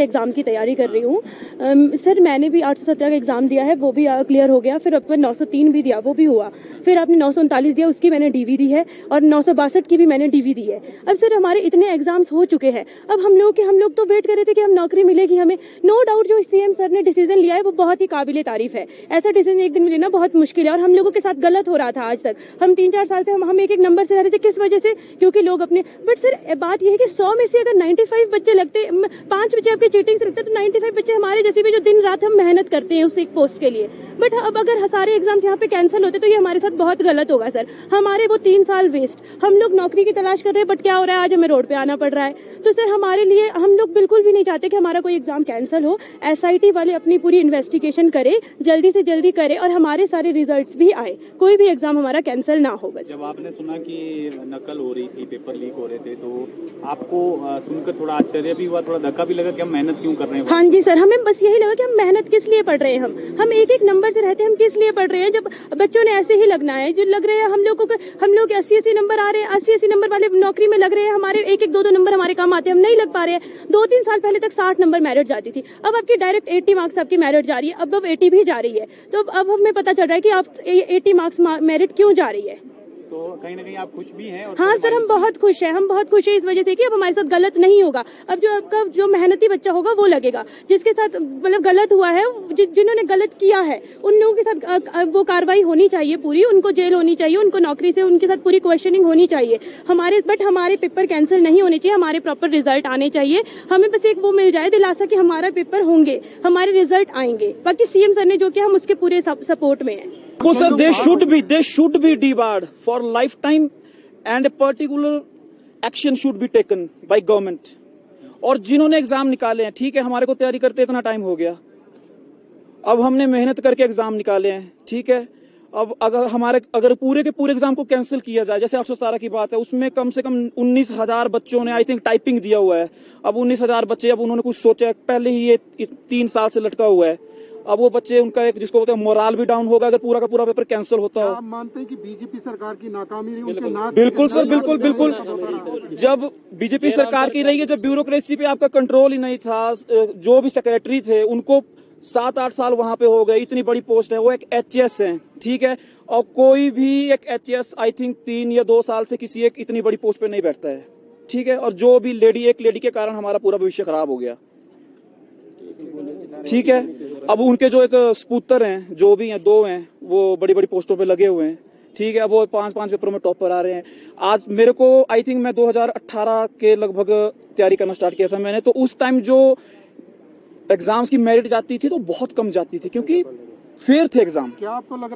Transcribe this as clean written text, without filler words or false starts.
से एग्जाम की तैयारी कर रही हूँ। सर मैंने भी 817 का एग्जाम दिया है, वो भी क्लियर हो गया। फिर आपको 903 भी दिया, वो भी हुआ। फिर आपने 939 दिया, उसकी मैंने डीवी दी है, और 962 की भी मैंने डीवी दी है। अब सर हमारे इतने एग्जाम्स हो चुके हैं, अब हम लोग तो वेट कर रहे थे कि हम नौकरी मिलेगी हमें। नो डाउट जो सीएम सर ने डिसीजन लिया है वो बहुत ही काबिले तारीफ है। ऐसा डिसीजन एक दिन में लेना बहुत मुश्किल है, और हम लोगों के साथ गलत हो रहा था आज तक। हम 3-4 साल से हम एक नंबर से रह रहे थे। किस वजह से? क्योंकि लोग अपने, बट सर बात यह है कि 100 में से अगर 95 बच्चे लगते, 5 बच्चे आपके चीटिंग से लगते, तो 95 बच्चे हमारे जैसे भी जो दिन रात हम मेहनत करते हैं उस एक पोस्ट के लिए। बट अब अगर सारे एग्जाम्स यहाँ पे कैंसिल होते तो ये हमारे साथ बहुत गलत होगा सर। हमारे वो 3 साल वेस्ट। हम लोग नौकरी की तलाश कर रहे हैं, बट क्या हो रहा है, आज हमें रोड पे आना पड़ रहा है। तो सर हमारे लिए, हम लोग बिल्कुल भी नहीं चाहते कि हमारा कोई एग्जाम कैंसिल हो। एसआईटी वाले अपनी पूरी इन्वेस्टिगेशन करे, जल्दी से जल्दी करे, और हमारे सारे रिजल्ट्स भी आए, कोई भी एग्जाम हमारा कैंसिल ना हो। बस जब आपने सुना कि नकल हो रही थी, पेपर लीक हो रहे थे, तो आपको सुनकर थोड़ा आश्चर्य भी हुआ, थोड़ा धक्का भी लगा कि हम मेहनत क्यों कर रहे हैं? हाँ जी सर, हमें बस यही लगा कि हम मेहनत किस लिए पढ़ रहे हैं। हम एक नंबर से रहते हैं, हम किस लिए पढ़ रहे हैं, जब बच्चों ने ऐसे ही लगना है। जो लग रहे हैं हम लोग 80-80 नंबर आ रहे हैं, 80-80 नंबर वाले नौकरी में लग रहे हैं, हमारे 1-1 2-2 नंबर हमारे काम आते हैं, हम नहीं लग पा रहे हैं। 2-3 साल पहले तक 60 नंबर मेरिट जाती थी, अब आपकी डायरेक्ट 80 मार्क्स आपकी मेरिट जा रही है, अब 80 भी जा रही है। तो अब हमें पता चल रहा है कि आप 80 मार्क्स मेरिट क्यों जा रही है। तो कहीं ना कहीं आप खुश भी हैं? और हाँ सर, हम बहुत खुश हैं। हम बहुत खुश हैं इस वजह से कि अब हमारे साथ गलत नहीं होगा। अब जो आपका जो मेहनती बच्चा होगा वो लगेगा, जिसके साथ मतलब गलत हुआ है, जिन्होंने गलत किया है, उन लोगों के साथ वो कार्रवाई होनी चाहिए पूरी, उनको जेल होनी चाहिए, उनको नौकरी से उनके साथ पूरी क्वेश्चनिंग होनी चाहिए। हमारे पेपर कैंसिल नहीं होने चाहिए, हमारे प्रॉपर रिजल्ट आने चाहिए। हमें बस एक वो मिल जाए दिलासा कि हमारा पेपर होंगे, हमारे रिजल्ट आएंगे। बाकी सीएम सर ने जो किया, हम उसके पूरे सपोर्ट में हैं। Sir, they should be debarred for lifetime, and a particular action should be taken by government. और जिन्होंने एग्जाम निकाले हैं, ठीक है, हमारे को तैयारी करते इतना टाइम हो गया, अब हमने मेहनत करके एग्जाम निकाले हैं, ठीक है। अब अगर पूरे के पूरे एग्जाम को कैंसिल किया जाए, जैसे 817 की बात है, उसमें कम से कम 19,000 बच्चों ने आई थिंक टाइपिंग दिया हुआ है। अब 19,000 बच्चे, अब उन्होंने कुछ सोचा, पहले ही ये 3 साल से लटका हुआ है। अब वो बच्चे, उनका एक जिसको बोलते हैं मोरल भी डाउन होगा अगर पूरा का पूरा पेपर कैंसिल होता हो। आप मानते हैं कि बीजेपी सरकार की नाकामी रही? बिल्कुल सर, बिल्कुल। जब बीजेपी सरकार की रही है, जब ब्यूरोक्रेसी पे आपका कंट्रोल ही नहीं था, जो भी सेक्रेटरी थे उनको 7-8 साल वहां पे हो गए, इतनी बड़ी पोस्ट है, वो एक एचएस है, ठीक है। और कोई भी एक एचएस आई थिंक 3 या 2 साल से किसी एक इतनी बड़ी पोस्ट पे नहीं बैठता है, ठीक है। और जो भी एक लेडी के कारण हमारा पूरा भविष्य खराब हो गया, ठीक है। अब उनके जो एक सपूत्र हैं, जो भी हैं, 2 हैं, वो बड़ी बड़ी पोस्टों पे लगे हुए हैं, ठीक है। अब वो 5-5 पेपरों में टॉपर आ रहे हैं। आज मेरे को आई थिंक मैं 2018 के लगभग तैयारी करना स्टार्ट किया था मैंने, तो उस टाइम जो एग्जाम्स की मेरिट जाती थी तो बहुत कम जाती थी, क्योंकि फेयर थे एग्जाम। क्या आपको लग